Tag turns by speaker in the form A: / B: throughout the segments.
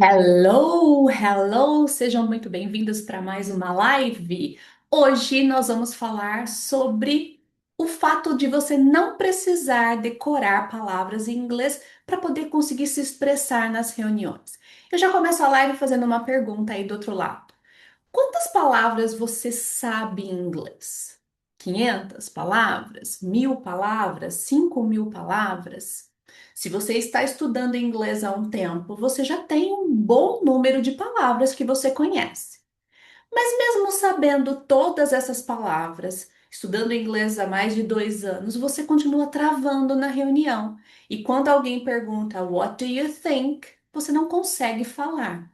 A: Hello, hello! Sejam muito bem-vindos para mais uma live. Hoje nós vamos falar sobre o fato de você não precisar decorar palavras em inglês para poder conseguir se expressar nas reuniões. Eu já começo a live fazendo uma pergunta aí do outro lado. Quantas palavras você sabe em inglês? 500 palavras? 1000 palavras? 5000 palavras? Se você está estudando inglês há um tempo, você já tem um bom número de palavras que você conhece. Mas mesmo sabendo todas essas palavras, estudando inglês há mais de 2 anos, você continua travando na reunião. E quando alguém pergunta What do you think? Você não consegue falar.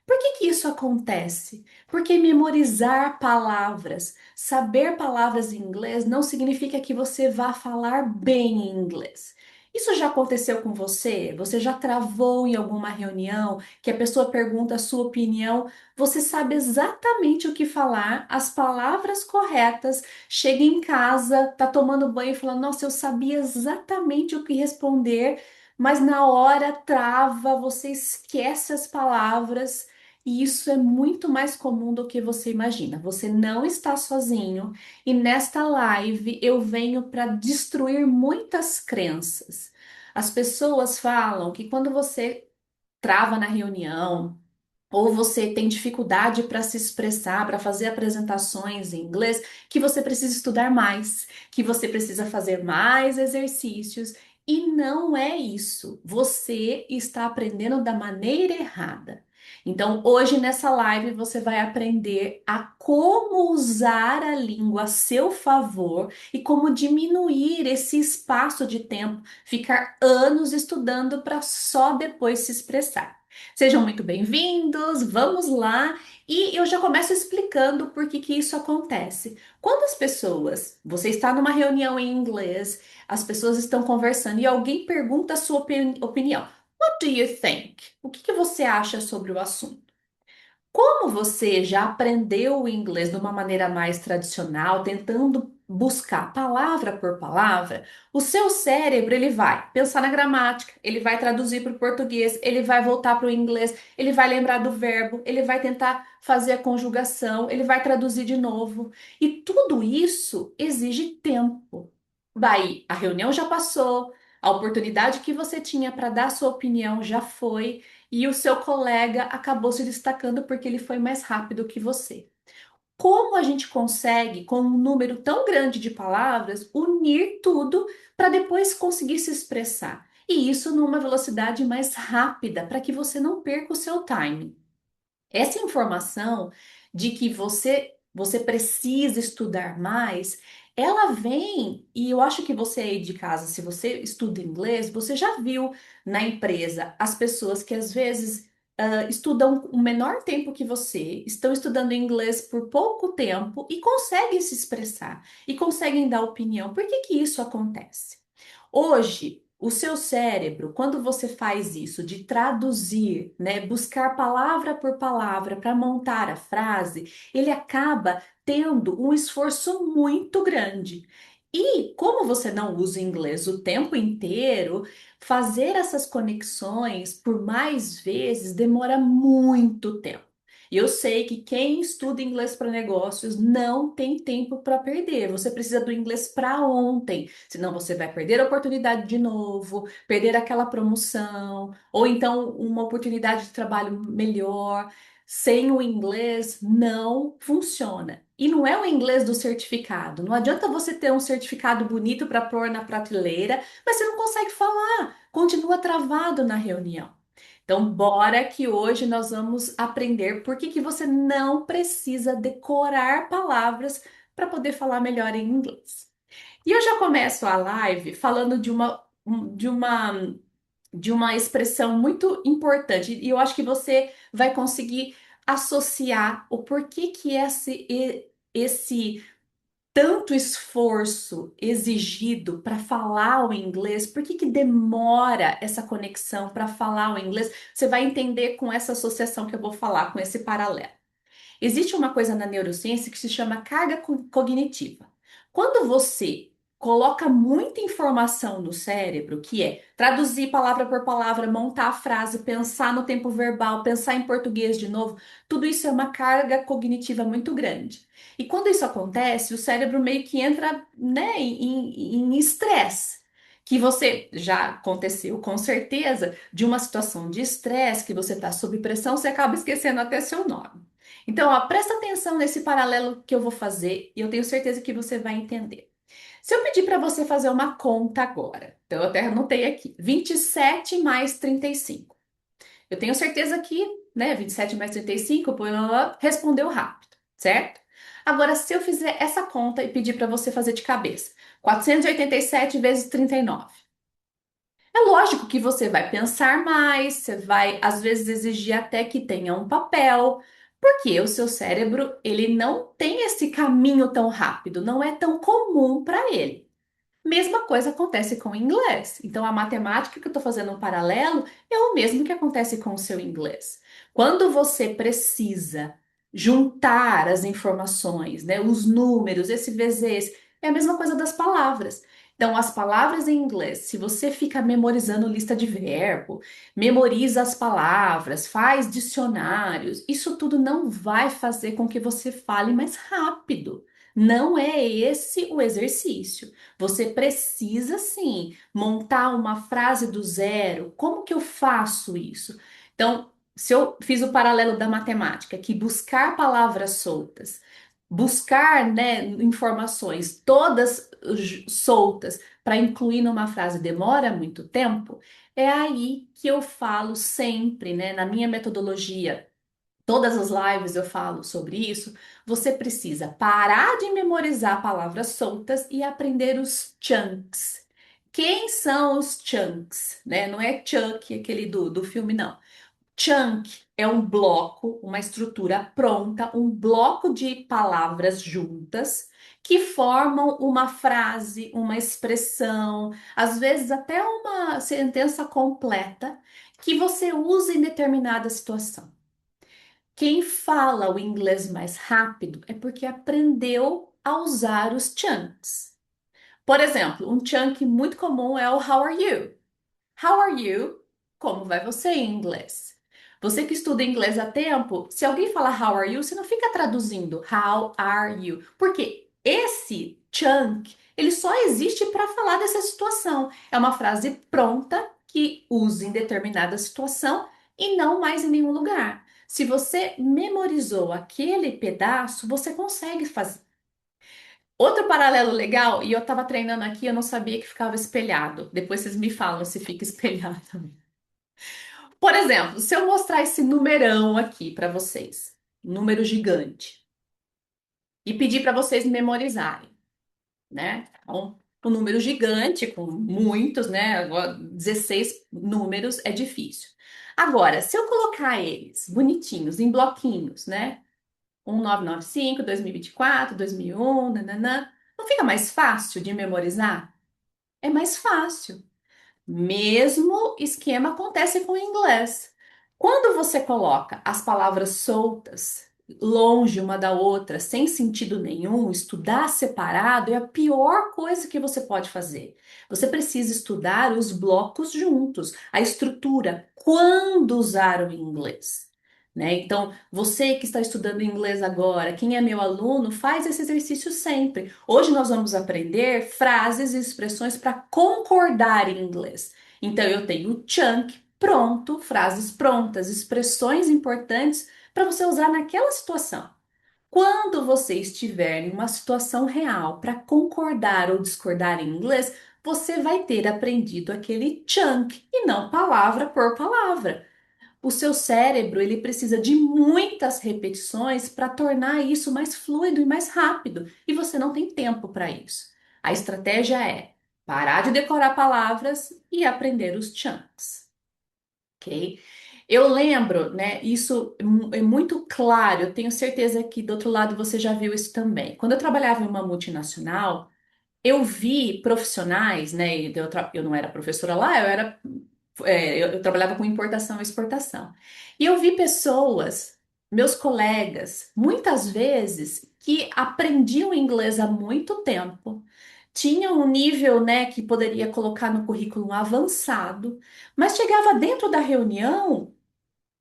A: Por que isso acontece? Porque memorizar palavras, saber palavras em inglês não significa que você vá falar bem em inglês. Isso já aconteceu com você? Você já travou em alguma reunião que a pessoa pergunta a sua opinião? Você sabe exatamente o que falar, as palavras corretas, chega em casa, tá tomando banho e fala: Nossa, eu sabia exatamente o que responder, mas na hora trava, você esquece as palavras. E isso é muito mais comum do que você imagina. Você não está sozinho, e nesta live eu venho para destruir muitas crenças. As pessoas falam que quando você trava na reunião, ou você tem dificuldade para se expressar, para fazer apresentações em inglês, que você precisa estudar mais, que você precisa fazer mais exercícios. E não é isso. Você está aprendendo da maneira errada. Então, hoje nessa live você vai aprender a como usar a língua a seu favor e como diminuir esse espaço de tempo, ficar anos estudando para só depois se expressar. Sejam muito bem-vindos, vamos lá. E eu já começo explicando por que isso acontece. Quando as pessoas, você está numa reunião em inglês, as pessoas estão conversando e alguém pergunta a sua opinião. What do you think? O que você acha sobre o assunto? Como você já aprendeu o inglês de uma maneira mais tradicional, tentando buscar palavra por palavra, o seu cérebro ele vai pensar na gramática, ele vai traduzir para o português, ele vai voltar para o inglês, ele vai lembrar do verbo, ele vai tentar fazer a conjugação, ele vai traduzir de novo. E tudo isso exige tempo. Daí, a reunião já passou, a oportunidade que você tinha para dar sua opinião já foi e o seu colega acabou se destacando porque ele foi mais rápido que você. Como a gente consegue, com um número tão grande de palavras, unir tudo para depois conseguir se expressar? E isso numa velocidade mais rápida, para que você não perca o seu time. Essa informação de que você precisa estudar mais, ela vem, e eu acho que você aí de casa, se você estuda inglês, você já viu na empresa as pessoas que às vezes estudam o menor tempo que você, estão estudando inglês por pouco tempo e conseguem se expressar e conseguem dar opinião. Por que isso acontece? Hoje, o seu cérebro, quando você faz isso de traduzir, né, buscar palavra por palavra para montar a frase, ele acaba tendo um esforço muito grande. E como você não usa o inglês o tempo inteiro, fazer essas conexões por mais vezes demora muito tempo. E eu sei que quem estuda inglês para negócios não tem tempo para perder. Você precisa do inglês para ontem. Senão você vai perder a oportunidade de novo, perder aquela promoção, ou então uma oportunidade de trabalho melhor. Sem o inglês não funciona. E não é o inglês do certificado. Não adianta você ter um certificado bonito para pôr na prateleira, mas você não consegue falar, continua travado na reunião. Então, bora que hoje nós vamos aprender por que você não precisa decorar palavras para poder falar melhor em inglês. E eu já começo a live falando de uma expressão muito importante, e eu acho que você vai conseguir associar o porquê que esse tanto esforço exigido para falar o inglês, por que demora essa conexão para falar o inglês? Você vai entender com essa associação que eu vou falar, com esse paralelo. Existe uma coisa na neurociência que se chama carga cognitiva. Quando você coloca muita informação no cérebro, que é traduzir palavra por palavra, montar a frase, pensar no tempo verbal, pensar em português de novo, tudo isso é uma carga cognitiva muito grande. E quando isso acontece, o cérebro meio que entra, né, em estresse. Que você já aconteceu com certeza de uma situação de estresse, que você está sob pressão, você acaba esquecendo até seu nome. Então, ó, presta atenção nesse paralelo que eu vou fazer e eu tenho certeza que você vai entender. Se eu pedir para você fazer uma conta agora, então eu até anotei aqui, 27 mais 35. Eu tenho certeza que, né, 27 mais 35, blá, blá, blá, respondeu rápido, certo? Agora, se eu fizer essa conta e pedir para você fazer de cabeça, 487 vezes 39. É lógico que você vai pensar mais, você vai, às vezes, exigir até que tenha um papel, porque o seu cérebro, ele não tem esse caminho tão rápido, não é tão comum para ele. Mesma coisa acontece com o inglês. Então, a matemática que eu estou fazendo um paralelo é o mesmo que acontece com o seu inglês. Quando você precisa juntar as informações, né, os números, esse vezes esse, é a mesma coisa das palavras. Então, as palavras em inglês, se você fica memorizando lista de verbo, memoriza as palavras, faz dicionários, isso tudo não vai fazer com que você fale mais rápido. Não é esse o exercício. Você precisa sim montar uma frase do zero. Como que eu faço isso? Então, se eu fiz o paralelo da matemática, que buscar palavras soltas, buscar, né, informações todas soltas para incluir numa frase demora muito tempo, é aí que eu falo sempre, né, na minha metodologia. Todas as lives eu falo sobre isso. Você precisa parar de memorizar palavras soltas e aprender os chunks. Quem são os chunks? Né? Não é Chuck, aquele do filme, não. Chunk é um bloco, uma estrutura pronta, um bloco de palavras juntas que formam uma frase, uma expressão, às vezes até uma sentença completa que você usa em determinada situação. Quem fala o inglês mais rápido é porque aprendeu a usar os chunks. Por exemplo, um chunk muito comum é o How are you? How are you? Como vai você em inglês? Você que estuda inglês há tempo, se alguém fala How are you, você não fica traduzindo How are you? Porque esse chunk, ele só existe para falar dessa situação. É uma frase pronta que usa em determinada situação e não mais em nenhum lugar. Se você memorizou aquele pedaço, você consegue fazer. Outro paralelo legal, e eu tava treinando aqui, eu não sabia que ficava espelhado. Depois vocês me falam se fica espelhado. Por exemplo, se eu mostrar esse numerão aqui para vocês, número gigante, e pedir para vocês memorizarem, né? Então, um número gigante, com muitos, né? Agora, 16 números é difícil. Agora, se eu colocar eles bonitinhos, em bloquinhos, né? 1995, 2024, 2001, nananã, não fica mais fácil de memorizar? É mais fácil. Mesmo esquema acontece com o inglês. Quando você coloca as palavras soltas, longe uma da outra, sem sentido nenhum, estudar separado é a pior coisa que você pode fazer. Você precisa estudar os blocos juntos, a estrutura, quando usar o inglês. Né? Então, você que está estudando inglês agora, quem é meu aluno, faz esse exercício sempre. Hoje nós vamos aprender frases e expressões para concordar em inglês. Então, eu tenho o chunk pronto, frases prontas, expressões importantes para você usar naquela situação. Quando você estiver em uma situação real para concordar ou discordar em inglês, você vai ter aprendido aquele chunk e não palavra por palavra. O seu cérebro, ele precisa de muitas repetições para tornar isso mais fluido e mais rápido, e você não tem tempo para isso. A estratégia é parar de decorar palavras e aprender os chunks, ok? Eu lembro, né? Isso é muito claro, eu tenho certeza que do outro lado você já viu isso também. Quando eu trabalhava em uma multinacional, eu vi profissionais, né? Eu não era professora lá, eu trabalhava com importação e exportação. E eu vi pessoas, meus colegas, muitas vezes, que aprendiam inglês há muito tempo, tinha um nível, né, que poderia colocar no currículo avançado, mas chegava dentro da reunião,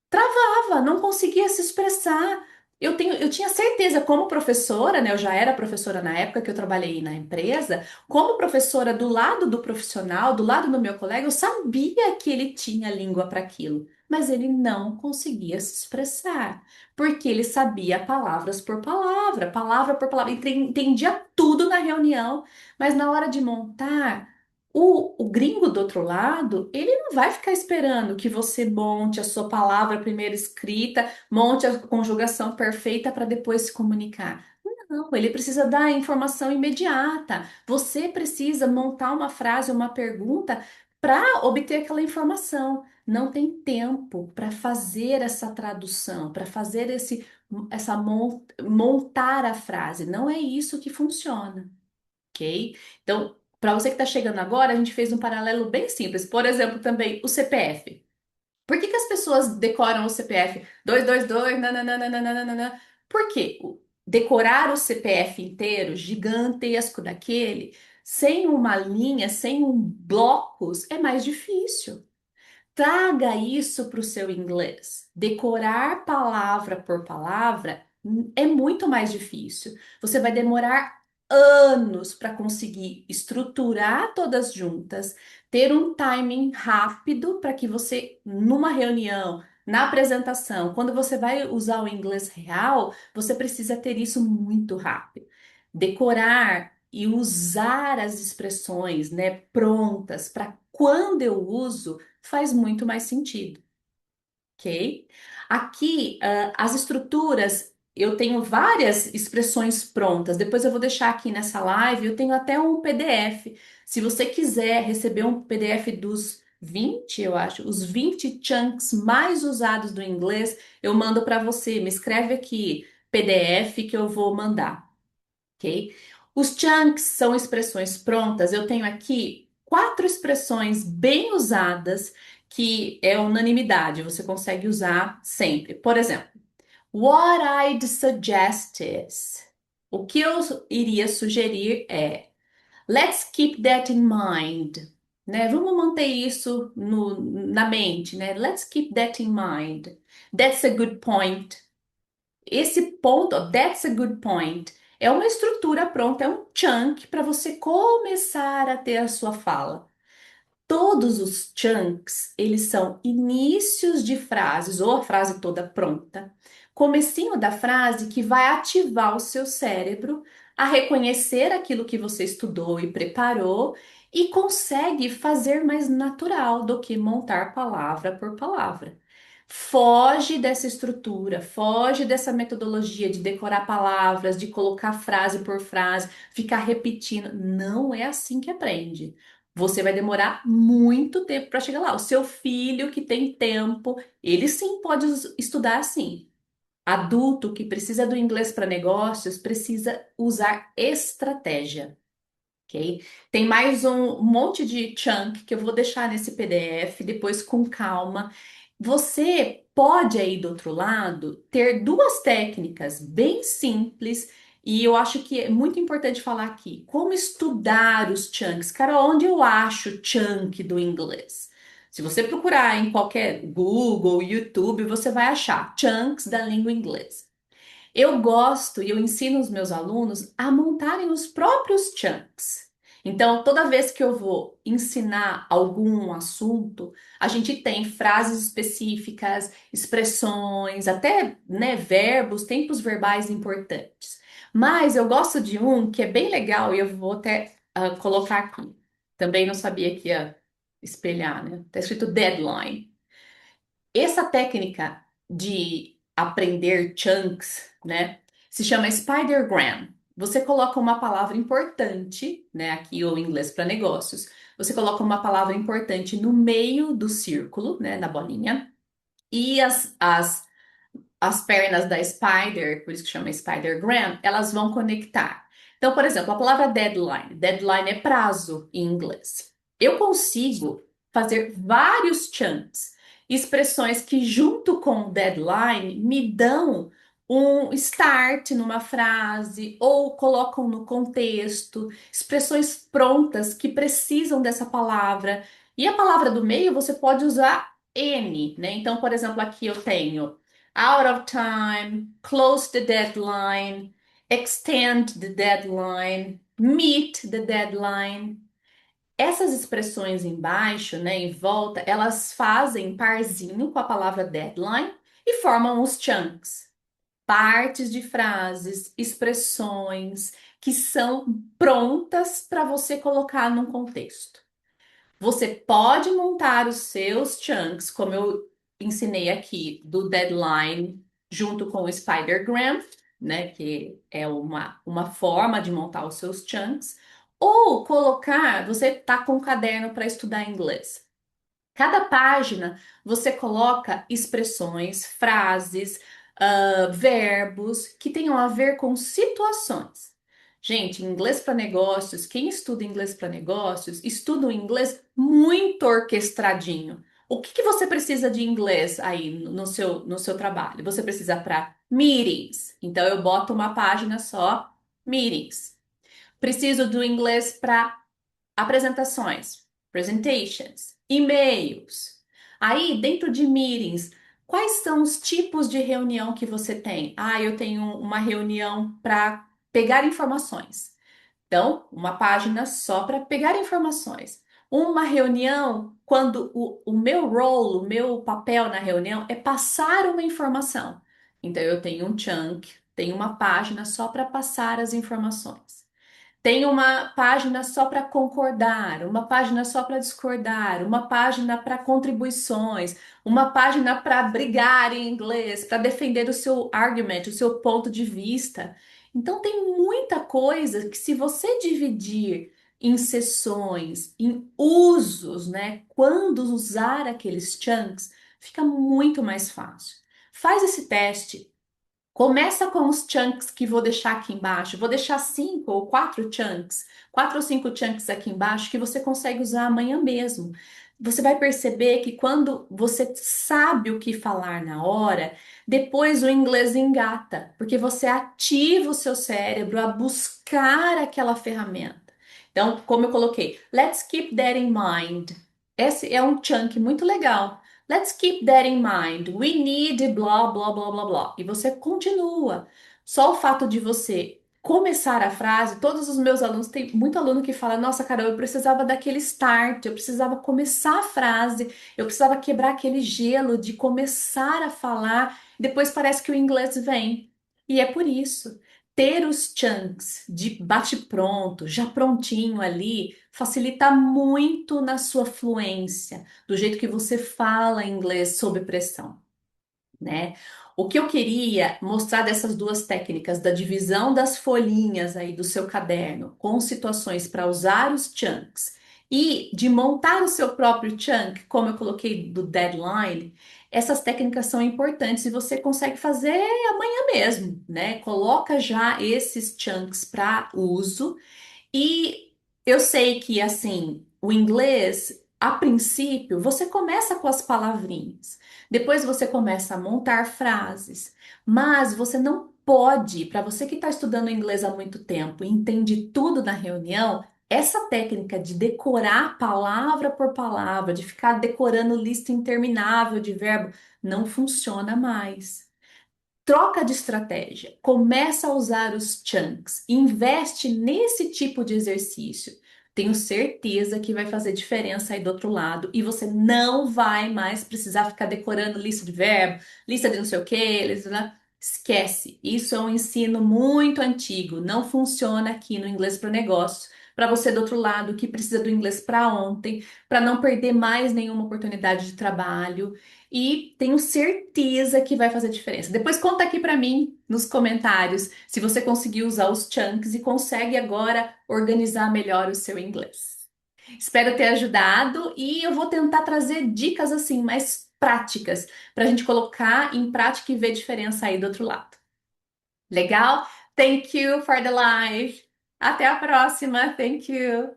A: travava, não conseguia se expressar. Eu tinha certeza, como professora, né? Eu já era professora na época que eu trabalhei na empresa, como professora do lado do profissional, do lado do meu colega, eu sabia que ele tinha língua para aquilo, mas ele não conseguia se expressar, porque ele sabia palavra por palavra, entendia tudo na reunião, mas na hora de montar. O gringo do outro lado, ele não vai ficar esperando que você monte a sua palavra primeiro escrita, monte a conjugação perfeita para depois se comunicar. Não, ele precisa da informação imediata. Você precisa montar uma frase, uma pergunta para obter aquela informação. Não tem tempo para fazer essa tradução, para fazer montar a frase. Não é isso que funciona, ok? Então, para você que está chegando agora, a gente fez um paralelo bem simples. Por exemplo, também o CPF. Por que que as pessoas decoram o CPF 222, nananana? Por quê? Decorar o CPF inteiro, gigantesco daquele, sem uma linha, sem um blocos, é mais difícil. Traga isso para o seu inglês. Decorar palavra por palavra é muito mais difícil. Você vai demorar anos para conseguir estruturar todas juntas, ter um timing rápido para que você, numa reunião, na apresentação, quando você vai usar o inglês real, você precisa ter isso muito rápido. Decorar e usar as expressões, né, prontas para quando eu uso faz muito mais sentido, ok? Aqui, as estruturas, eu tenho várias expressões prontas. Depois eu vou deixar aqui nessa live, eu tenho até um PDF. Se você quiser receber um PDF dos 20, eu acho, os 20 chunks mais usados do inglês, eu mando para você. Me escreve aqui, PDF, que eu vou mandar, ok? Os chunks são expressões prontas. Eu tenho aqui quatro expressões bem usadas que é unanimidade, você consegue usar sempre. Por exemplo, what I'd suggest is. O que eu iria sugerir é let's keep that in mind. Né? Vamos manter isso na mente, né? Let's keep that in mind. That's a good point. Esse ponto, ó, that's a good point, é uma estrutura pronta, é um chunk para você começar a ter a sua fala. Todos os chunks, eles são inícios de frases ou a frase toda pronta, comecinho da frase que vai ativar o seu cérebro a reconhecer aquilo que você estudou e preparou e consegue fazer mais natural do que montar palavra por palavra. Foge dessa estrutura, foge dessa metodologia de decorar palavras, de colocar frase por frase, ficar repetindo. Não é assim que aprende. Você vai demorar muito tempo para chegar lá. O seu filho que tem tempo, ele sim pode estudar assim. Adulto que precisa do inglês para negócios precisa usar estratégia, ok? Tem mais um monte de chunk que eu vou deixar nesse PDF depois com calma. Você pode aí do outro lado ter duas técnicas bem simples e eu acho que é muito importante falar aqui como estudar os chunks. Cara, onde eu acho chunk do inglês? Se você procurar em qualquer Google, YouTube, você vai achar chunks da língua inglesa. Eu gosto e eu ensino os meus alunos a montarem os próprios chunks. Então, toda vez que eu vou ensinar algum assunto, a gente tem frases específicas, expressões, até, né, verbos, tempos verbais importantes. Mas eu gosto de um que é bem legal e eu vou até colocar aqui. Também não sabia que ia espelhar, né? Tá escrito deadline. Essa técnica de aprender chunks, né, se chama Spidergram. Você coloca uma palavra importante, né, aqui o inglês para negócios. Você coloca uma palavra importante no meio do círculo, né, na bolinha, e as pernas da spider, por isso que chama spidergram, elas vão conectar. Então, por exemplo, a palavra deadline. Deadline é prazo em inglês. Eu consigo fazer vários chunks, expressões que junto com deadline me dão um start numa frase ou colocam no contexto, expressões prontas que precisam dessa palavra. E a palavra do meio você pode usar N, né? Então, por exemplo, aqui eu tenho out of time, close the deadline, extend the deadline, meet the deadline. Essas expressões embaixo, né, em volta, elas fazem parzinho com a palavra deadline e formam os chunks, partes de frases, expressões que são prontas para você colocar num contexto. Você pode montar os seus chunks, como eu ensinei aqui, do deadline, junto com o Spidergram, né, que é uma forma de montar os seus chunks, ou colocar, você tá com um caderno para estudar inglês. Cada página você coloca expressões, frases, verbos que tenham a ver com situações. Gente, inglês para negócios, quem estuda inglês para negócios, estuda um inglês muito orquestradinho. O que que você precisa de inglês aí no seu trabalho? Você precisa para meetings. Então eu boto uma página só, meetings. Preciso do inglês para apresentações, presentations, e-mails. Aí, dentro de meetings, quais são os tipos de reunião que você tem? Ah, eu tenho uma reunião para pegar informações. Então, uma página só para pegar informações. Uma reunião, quando o meu role, o meu papel na reunião é passar uma informação. Então, eu tenho um chunk, tenho uma página só para passar as informações. Tem uma página só para concordar, uma página só para discordar, uma página para contribuições, uma página para brigar em inglês, para defender o seu argument, o seu ponto de vista. Então, tem muita coisa que, se você dividir em sessões, em usos, né? Quando usar aqueles chunks, fica muito mais fácil. Faz esse teste. Começa com os chunks que vou deixar aqui embaixo. Vou deixar 5 ou 4 chunks, 4 ou 5 chunks aqui embaixo que você consegue usar amanhã mesmo. Você vai perceber que quando você sabe o que falar na hora, depois o inglês engata, porque você ativa o seu cérebro a buscar aquela ferramenta. Então, como eu coloquei, let's keep that in mind. Esse é um chunk muito legal. Let's keep that in mind. We need blah, blah, blah, blah, blah. E você continua. Só o fato de você começar a frase, todos os meus alunos, tem muito aluno que fala: Nossa, Carol, eu precisava daquele start, eu precisava começar a frase, eu precisava quebrar aquele gelo de começar a falar, depois parece que o inglês vem. E é por isso. Ter os chunks de bate-pronto, já prontinho ali, facilita muito na sua fluência do jeito que você fala inglês sob pressão, né? O que eu queria mostrar dessas duas técnicas, da divisão das folhinhas aí do seu caderno, com situações para usar os chunks e de montar o seu próprio chunk, como eu coloquei do deadline, essas técnicas são importantes e você consegue fazer amanhã mesmo, né? Coloca já esses chunks para uso e eu sei que, assim, o inglês, a princípio, você começa com as palavrinhas, depois você começa a montar frases, mas você não pode, para você que está estudando inglês há muito tempo e entende tudo na reunião, essa técnica de decorar palavra por palavra, de ficar decorando lista interminável de verbo, não funciona mais. Troca de estratégia, começa a usar os chunks, investe nesse tipo de exercício. Tenho certeza que vai fazer diferença aí do outro lado e você não vai mais precisar ficar decorando lista de verbo, lista de não sei o quê, né? Esquece. Isso é um ensino muito antigo, não funciona aqui no inglês para negócio. Para você do outro lado que precisa do inglês para ontem, para não perder mais nenhuma oportunidade de trabalho e tenho certeza que vai fazer diferença. Depois conta aqui para mim nos comentários se você conseguiu usar os chunks e consegue agora organizar melhor o seu inglês. Espero ter ajudado e eu vou tentar trazer dicas assim mais práticas para a gente colocar em prática e ver diferença aí do outro lado. Legal? Thank you for the live. Até a próxima. Thank you.